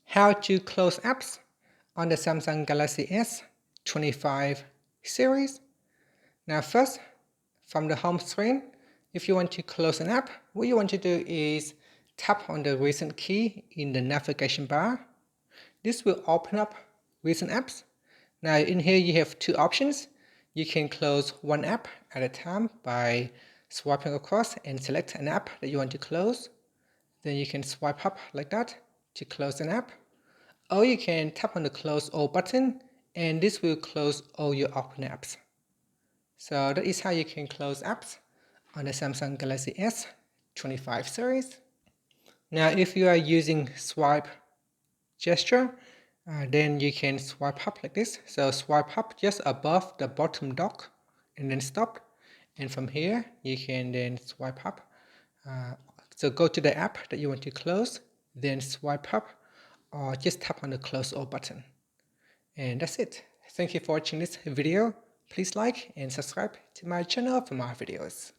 How to close apps on the Samsung Galaxy S25 series. Now first, from the home screen, if you want to close an app, what you want to do is tap on the recent key in the navigation bar. This will open up recent apps. Now in here you have two options. You can close one app at a time by swiping across and select an app that you want to close. Then you can swipe up like that to close an app. Or you can tap on the close all button and this will close all your open apps. So that is how you can close apps on the Samsung Galaxy S25 series. Now if you are using swipe gesture, then you can swipe up like this. So swipe up just above the bottom dock and then stop. And from here you can then swipe up. So go to the app that you want to close, then swipe up or just tap on the close all button. And that's it. Thank you for watching this video. Please like and subscribe to my channel for more videos.